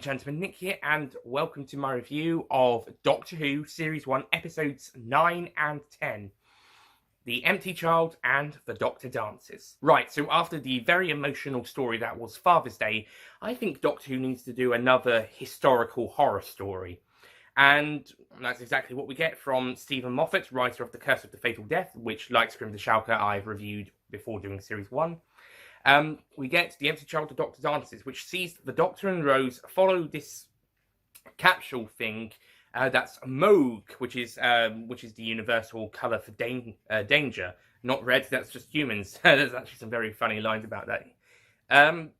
and gentlemen, Nick here, and welcome to my review of Doctor Who Series 1, Episodes 9 and 10. The Empty Child and the Doctor Dances. Right, so after the very emotional story that was Father's Day, I think Doctor Who needs to do another historical horror story. And that's exactly what we get from Stephen Moffat, writer of The Curse of the Fatal Death, which, like Scream the Shalka, I've reviewed before doing Series 1. We get The Empty Child, the Doctor Dances, which sees the Doctor and Rose follow this capsule thing that's Moog, which is the universal colour for danger. Not red, that's just humans. There's actually some very funny lines about that. And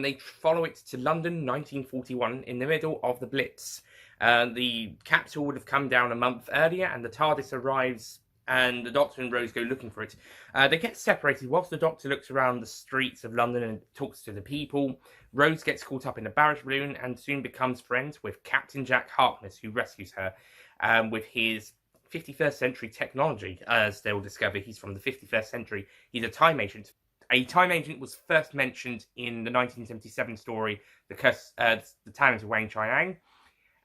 they follow it to London, 1941, in the middle of the Blitz. The capsule would have come down a month earlier, and the TARDIS arrives, and the Doctor and Rose go looking for it. They get separated whilst the Doctor looks around the streets of London and talks to the people. Rose gets caught up in a barrage balloon and soon becomes friends with Captain Jack Harkness, who rescues her with his 51st century technology. As they'll discover, he's from the 51st century. He's a time agent. A time agent was first mentioned in the 1977 story, The Talons of Wang Chiang.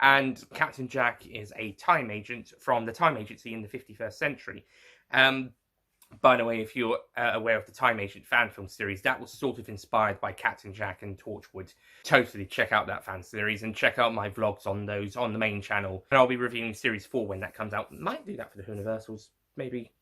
And Captain Jack is a time agent from the Time Agency in the 51st century. By the way, if you're aware of the Time Agent fan film series, that was sort of inspired by Captain Jack and Torchwood. Totally check out that fan series and check out my vlogs on those on the main channel. And I'll be reviewing Series 4 when that comes out. Might do that for the Universals, maybe.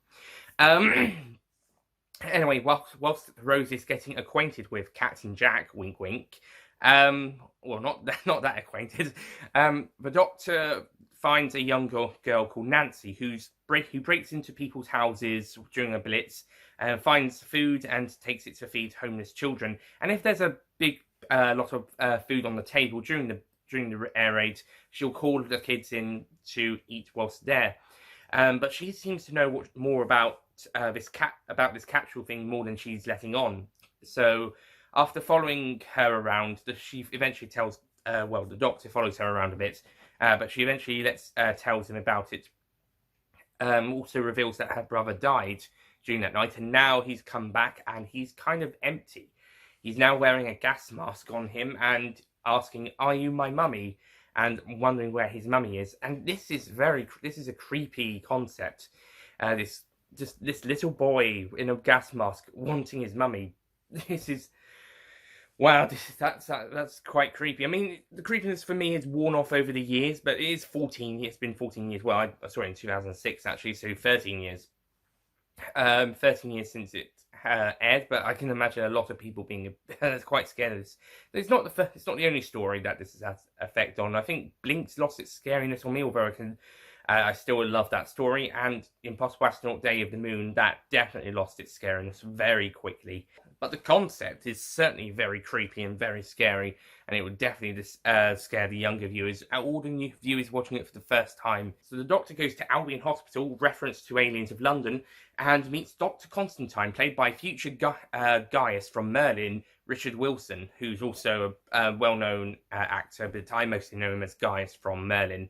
Anyway, whilst Rose is getting acquainted with Captain Jack, wink wink, well, not that acquainted. The Doctor finds a young girl called Nancy who breaks into people's houses during a blitz and finds food and takes it to feed homeless children. And if there's a big lot of food on the table during the air raid, she'll call the kids in to eat whilst there. But she seems to know more about this capsule thing more than she's letting on. So after following her around, she eventually tells, the Doctor follows her around a bit, but she eventually tells him about it. Also reveals that her brother died during that night, and now he's come back and he's kind of empty. He's now wearing a gas mask on him and asking, "Are you my mummy?" and wondering where his mummy is. And this is a creepy concept. This little boy in a gas mask wanting his mummy. Wow, that's quite creepy. I mean, the creepiness for me has worn off over the years, but it's been 14 years. Well, I saw it in 2006, actually, so 13 years. 13 years since it aired, but I can imagine a lot of people being quite scared of this. It's not the only story that this has effect on. I think Blink's lost its scariness on me, although I still love that story, and Impossible Astronaut Day of the Moon, that definitely lost its scariness very quickly. But the concept is certainly very creepy and very scary, and it would definitely scare the younger viewers, all the new viewers watching it for the first time. So the Doctor goes to Albion Hospital, reference to Aliens of London, and meets Dr. Constantine, played by future Gaius from Merlin, Richard Wilson, who's also a well-known actor, but I mostly know him as Gaius from Merlin.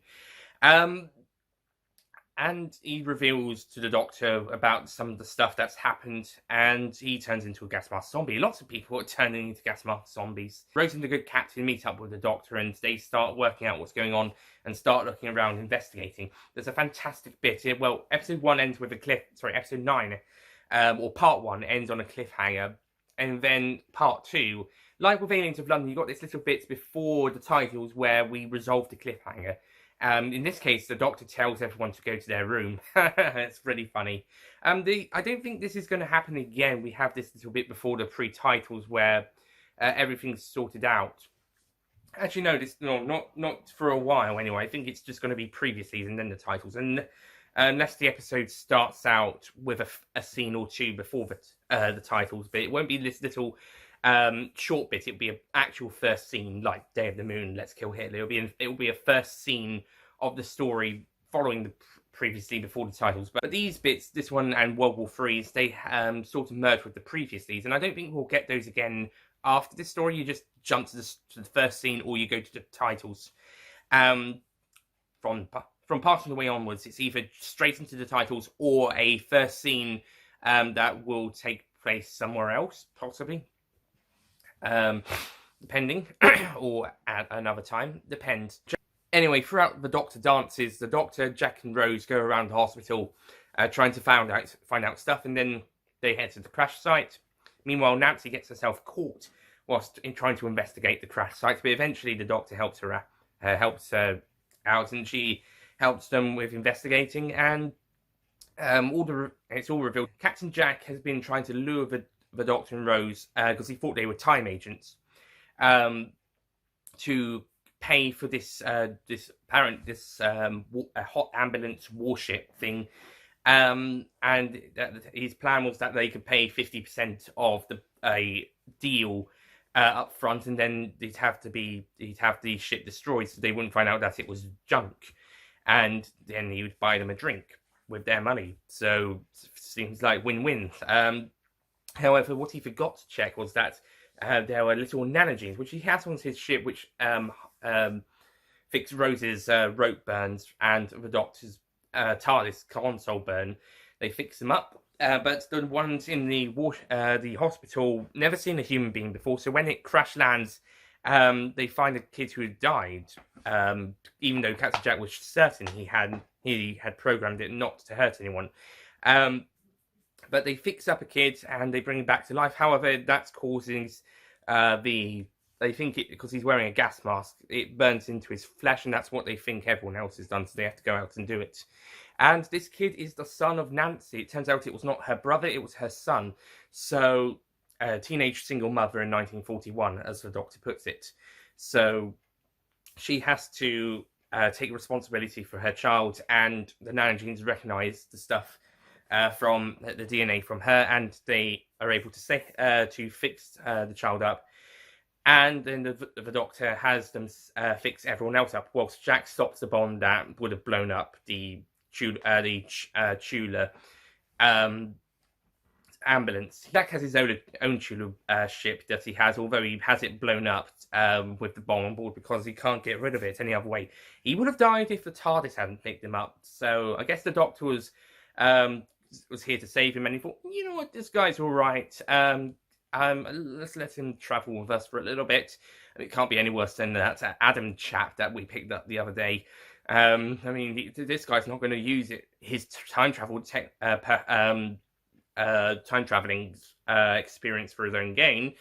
And he reveals to the Doctor about some of the stuff that's happened, and he turns into a gas mask zombie. Lots of people are turning into gas mask zombies. Rose and the Good Captain meet up with the Doctor, and they start working out what's going on and start looking around, investigating. There's a fantastic bit here. Well, episode 1 ends with episode 9, or part 1 ends on a cliffhanger, and then part 2, like with Aliens of London, you've got this little bits before the titles where we resolve the cliffhanger. In this case, the Doctor tells everyone to go to their room. It's really funny. I don't think this is going to happen again. We have this little bit before the pre-titles where everything's sorted out. Actually, not for a while anyway. I think it's just going to be previously and then the titles. And unless the episode starts out with a scene or two before the titles, but it won't be this little short bit. It'll be an actual first scene, like Day of the Moon, Let's Kill Hitler. It'll be a first scene of the story following the previously before the titles. But these bits, this one and World War III, they sort of merge with the previously, and I don't think we'll get those again after this story. You just jump to the first scene, or you go to the titles. From Passing Away onwards, it's either straight into the titles or a first scene that will take place somewhere else, possibly. depending, or at another time, depends. Anyway, throughout the Doctor dances, the Doctor, Jack, and Rose go around the hospital trying to find out stuff, and then they head to the crash site. Meanwhile, Nancy gets herself caught whilst trying to investigate the crash site, but eventually the Doctor helps her out, and she helps them with investigating, and it's all revealed. Captain Jack has been trying to lure the Doctor and Rose because he thought they were time agents to pay for this hot ambulance warship thing, and his plan was that they could pay 50% of a deal up front, and then he'd have the ship destroyed so they wouldn't find out that it was junk, and then he would buy them a drink with their money. So seems like win-win. However, what he forgot to check was that there were little nanogenes which he has on his ship, which fix Rose's rope burns and the Doctor's TARDIS console burn. They fix them up, but the ones in the hospital never seen a human being before. So when it crash lands, they find a kid who had died, even though Captain Jack was certain he had programmed it not to hurt anyone. But they fix up a kid and they bring him back to life. However, that's causing they think because he's wearing a gas mask, it burns into his flesh, and that's what they think everyone else has done, so they have to go out and do it. And this kid is the son of Nancy. It turns out it was not her brother, it was her son. So, a teenage single mother in 1941, as the Doctor puts it. So, she has to take responsibility for her child, and the nanogenes recognise the stuff from the DNA from her, and they are able to fix the child up. And then the Doctor has them fix everyone else up, whilst Jack stops the bomb that would have blown up the Chula ambulance. Jack has his own Chula ship that he has, although he has it blown up with the bomb on board because he can't get rid of it any other way. He would have died if the TARDIS hadn't picked him up. So I guess the Doctor was here to save him, and he thought, you know what, this guy's all right. Let's let him travel with us for a little bit. And it can't be any worse than that Adam chap that we picked up the other day. I mean, this guy's not going to use his time travel time traveling experience for his own gain.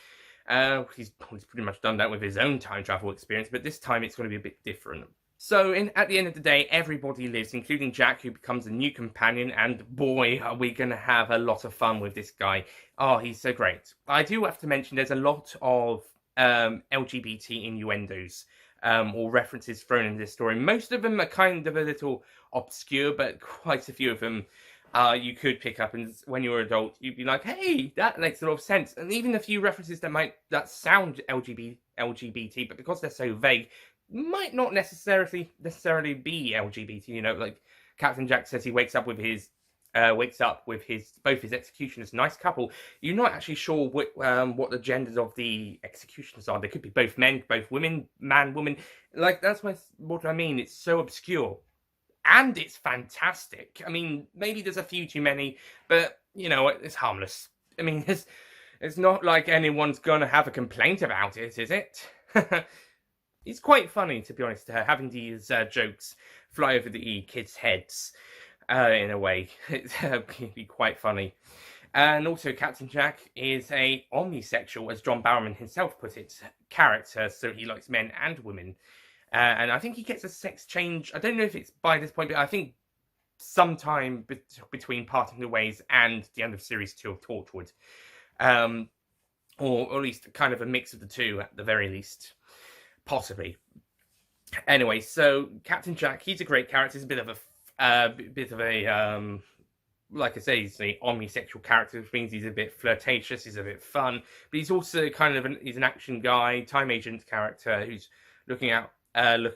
He's pretty much done that with his own time travel experience, but this time it's going to be a bit different. So, at the end of the day, everybody lives, including Jack, who becomes a new companion, and boy, are we going to have a lot of fun with this guy. Oh, he's so great. I do have to mention there's a lot of LGBT innuendos or references thrown in this story. Most of them are kind of a little obscure, but quite a few of them you could pick up, and when you're an adult, you'd be like, hey, that makes a lot of sense. And even a few references that sound LGBT, but because they're so vague, might not necessarily be LGBT. You know, like Captain Jack says he wakes up with both his executioners. Nice couple. You're not actually sure what the genders of the executioners are. They could be both men, both women, man, woman. Like, that's what I mean. It's so obscure, and it's fantastic. I mean, maybe there's a few too many, but you know, it's harmless. I mean, it's not like anyone's gonna have a complaint about it, is it? It's quite funny, to be honest, having these jokes fly over the kids' heads, in a way. It can be quite funny. And also, Captain Jack is a omnisexual, as John Barrowman himself put it, character, so he likes men and women. And I think he gets a sex change. I don't know if it's by this point, but I think sometime between Parting the Ways and the end of Series 2 of Torchwood. Or at least kind of a mix of the two, at the very least. Possibly. Anyway, so Captain Jack, he's a great character. He's a bit of a like I say, he's an omnisexual character, which means he's a bit flirtatious, he's a bit fun, but he's also kind of he's an action guy, time agent character who's looking after the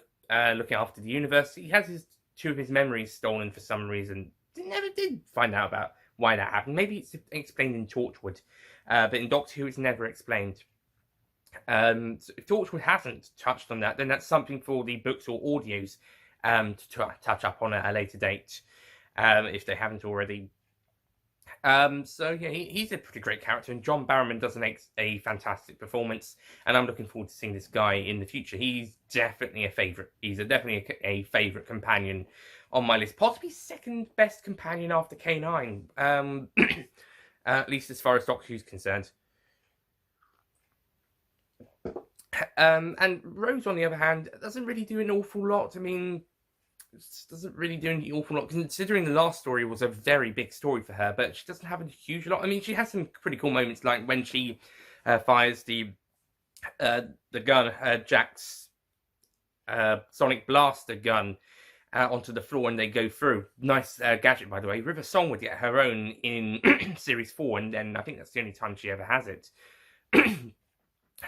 universe. He has two of his memories stolen for some reason. Never did find out about why that happened. Maybe it's explained in Torchwood, but in Doctor Who, it's never explained. So if Torchwood hasn't touched on that, then that's something for the books or audios to touch up on at a later date, if they haven't already. So yeah, he's a pretty great character, and John Barrowman does a fantastic performance, and I'm looking forward to seeing this guy in the future. He's definitely a favourite. He's definitely a favourite companion on my list, possibly second best companion after K9. At least as far as Doctor Who's concerned. And Rose, on the other hand, doesn't really do an awful lot. I mean, doesn't really do an awful lot, considering the last story was a very big story for her, but she doesn't have a huge lot. I mean, she has some pretty cool moments, like when she fires the gun, Jack's sonic blaster gun, onto the floor, and they go through. Nice gadget, by the way. River Song would get her own in Series 4, and then I think that's the only time she ever has it.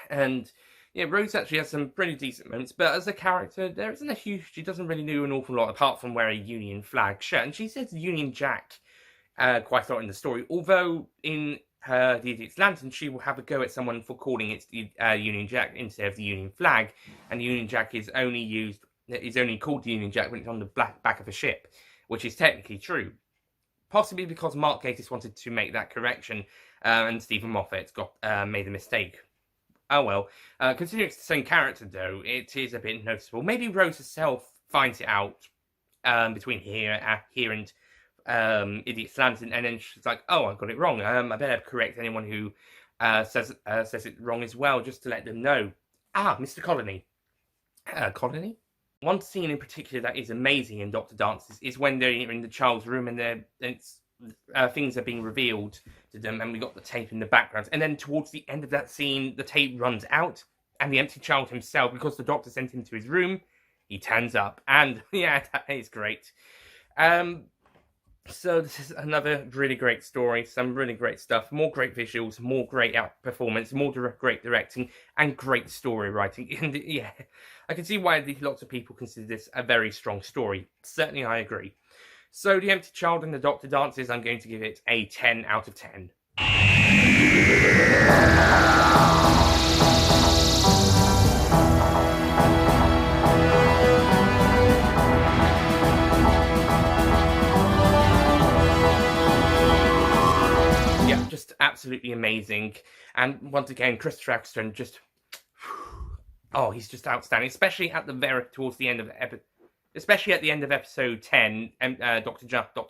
And yeah, Rose actually has some pretty decent moments, but as a character, there isn't a huge. She doesn't really do an awful lot apart from wear a Union flag shirt, and she says Union Jack quite a lot in the story. Although in The Idiot's Lantern, she will have a go at someone for calling it the Union Jack instead of the Union flag, and the Union Jack is only called the Union Jack when it's on the back of a ship, which is technically true. Possibly because Mark Gatiss wanted to make that correction, and Stephen Moffat made a mistake. Oh well. Considering it's the same character, though, it is a bit noticeable. Maybe Rose herself finds it out between here and Idiot's Lantern, and then she's like, "Oh, I got it wrong. I better correct anyone who says it wrong as well, just to let them know." Mr. Colony. Colony? One scene in particular that is amazing in Doctor Dances is when they're in the child's room and things are being revealed to them, and we got the tape in the background. And then towards the end of that scene, the tape runs out, and the empty child himself, because the doctor sent him to his room, he turns up. And yeah, that is great. So this is another really great story, some really great stuff, more great visuals, more great performance, more great directing, and great story writing. And yeah, I can see why lots of people consider this a very strong story. Certainly I agree. So The Empty Child and the Doctor Dances, I'm going to give it a 10 out of 10. Yeah, just absolutely amazing. And once again, Christopher Eccleston just... Oh, he's just outstanding, especially towards the end of the episode. Especially at the end of episode 10, Doctor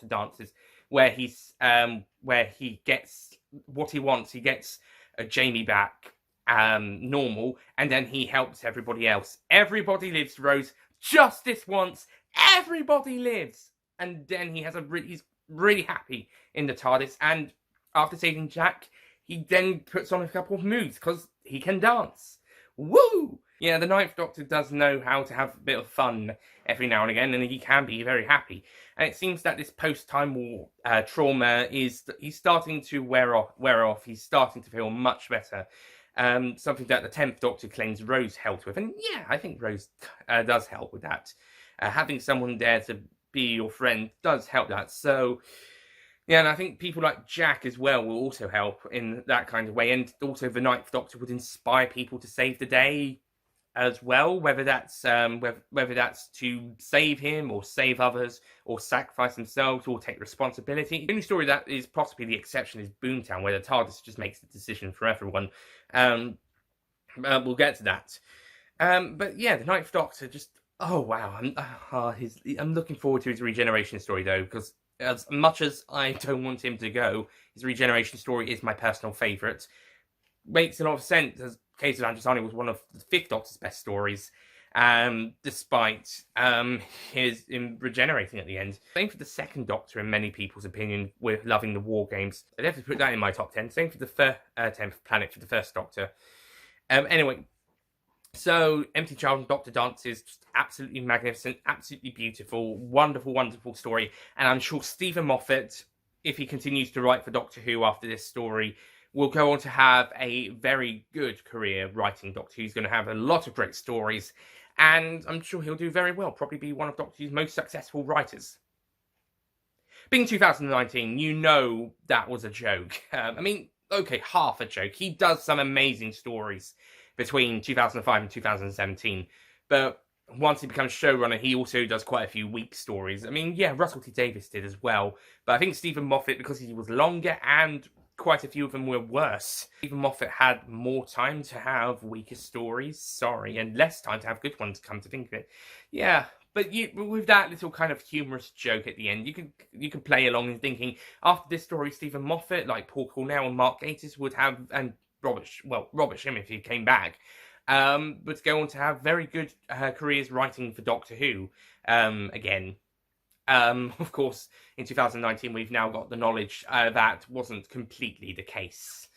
Dances, where he gets what he wants. He gets Jamie back normal, and then he helps everybody else. Everybody lives, Rose. Just this once, everybody lives. And then he's really happy in the TARDIS. And after saving Jack, he then puts on a couple of moves because he can dance. Woo! Yeah, the Ninth Doctor does know how to have a bit of fun every now and again, and he can be very happy. And it seems that this post-Time War trauma he's starting to wear off. He's starting to feel much better. Something that the 10th Doctor claims Rose helped with. And yeah, I think Rose does help with that. Having someone there to be your friend does help that. So... yeah, and I think people like Jack as well will also help in that kind of way. And also the Ninth Doctor would inspire people to save the day as well, whether that's to save him or save others or sacrifice themselves or take responsibility. The only story that is possibly the exception is Boomtown, where the TARDIS just makes the decision for everyone. We'll get to that. But yeah, the Ninth Doctor just... oh wow, I'm looking forward to his regeneration story though, because as much as I don't want him to go, his regeneration story is my personal favourite. Makes a lot of sense, as Case of Androsani was one of the 5th Doctor's best stories, despite his regenerating at the end. Same for the 2nd Doctor, in many people's opinion, with loving the War Games. I'd have to put that in my top 10. Same for the 10th Planet for the 1st Doctor. Anyway, so Empty Child and Doctor Dance is just absolutely magnificent, absolutely beautiful, wonderful, wonderful story. And I'm sure Stephen Moffat, if he continues to write for Doctor Who after this story, will go on to have a very good career writing Doctor Who. He's going to have a lot of great stories, and I'm sure he'll do very well, probably be one of Doctor Who's most successful writers. Being 2019, you know that was a joke. I mean, okay, half a joke. He does some amazing stories between 2005 and 2017, but once he becomes showrunner, he also does quite a few weak stories. I mean, yeah, Russell T Davies did as well, but I think Stephen Moffat, because he was longer and quite a few of them were worse, Stephen Moffat had more time to have weaker stories, and less time to have good ones, come to think of it. Yeah, but with that little kind of humorous joke at the end, you could play along in thinking, after this story, Stephen Moffat, like Paul Cornell and Mark Gatiss would have, and Robert Schimm if he came back, but go on to have very good careers writing for Doctor Who. Again, of course, in 2019, we've now got the knowledge that wasn't completely the case.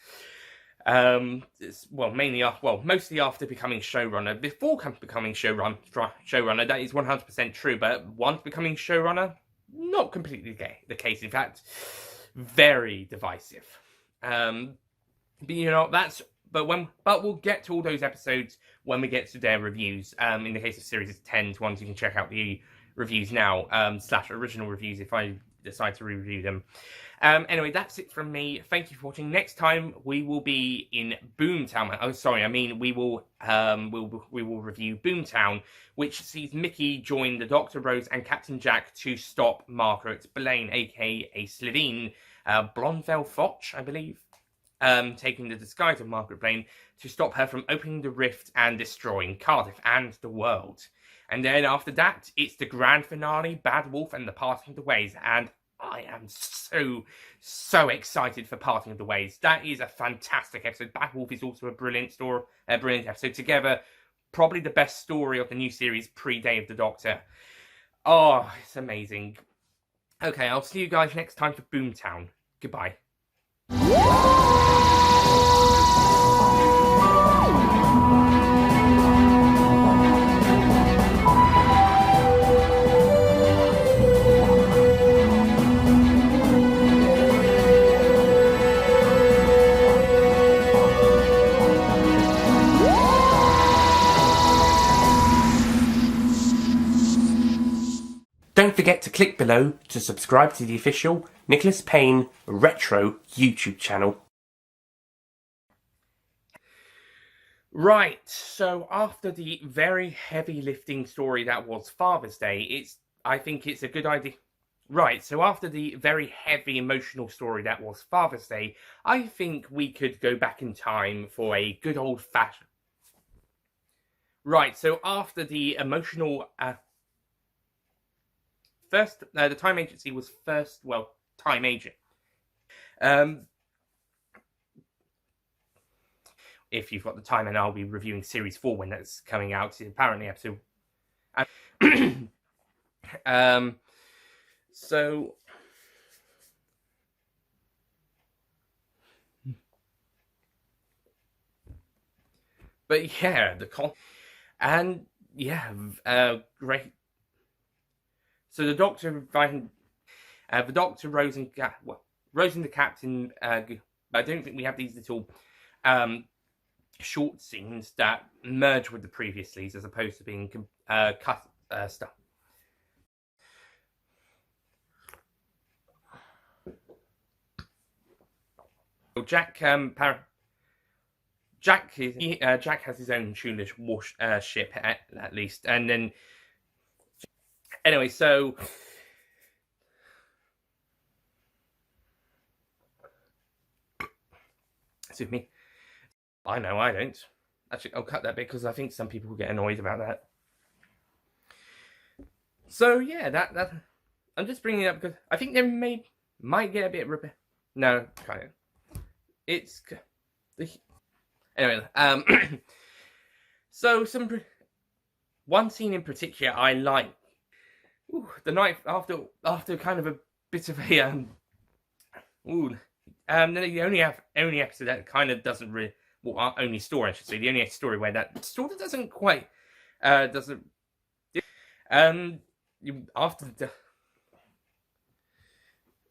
Mostly after becoming showrunner. Before becoming showrunner, that is 100% true. But once becoming showrunner, not completely the case. In fact, very divisive. But you know, but we'll get to all those episodes when we get to their reviews. In the case of series 10 ones, you can check out the reviews now, / original reviews if I decide to review them. Anyway, that's it from me. Thank you for watching. Next time we will be in Boomtown. Oh, sorry, I mean we will review Boomtown, which sees Mickey join the Doctor, Rose, and Captain Jack to stop Margaret Blaine, aka Slitheen Blondell Foch, I believe. Taking the disguise of Margaret Blaine to stop her from opening the rift and destroying Cardiff and the world. And then after that, it's the grand finale, Bad Wolf and the Parting of the Ways. And I am so excited for Parting of the Ways. That is a fantastic episode. Bad Wolf is also a brilliant episode. Together, probably the best story of the new series pre-Day of the Doctor. Oh, it's amazing. Okay, I'll see you guys next time for Boomtown. Goodbye. Don't forget to click below to subscribe to the official Nicholas Payne Retro YouTube channel. Right, so after the very heavy lifting story that was Father's Day, I think it's a good idea. Right, so after the very heavy emotional story that was Father's Day, I think we could go back in time for a good old-fashioned... Right, so after the emotional... First, the Time Agency was first, Time Agent. If you've got the time, and I'll be reviewing Series 4 when that's coming out. Apparently, episode... so... But yeah, great. So the Doctor, Rose and the Captain. I don't think we have these little short scenes that merge with the previous scenes, as opposed to being cut stuff. Jack has his own tuneless ship at least, and then. Anyway, so... Excuse me. I know I don't. Actually, I'll cut that bit because I think some people will get annoyed about that. So, yeah, that... I'm just bringing it up because I think they might get a bit... No, kind of. It's... Anyway, so one scene in particular I like. Ooh, the night after kind of a bit of a the only episode that kind of doesn't really, our only story I should say, the only story where that story doesn't quite after the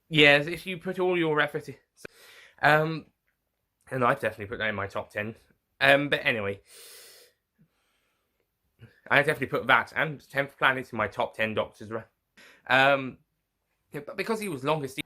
if you put all your effort in, and I've definitely put that in my top 10, but anyway. I definitely put that and 10th Planet in my top 10 Doctors. But because he was longest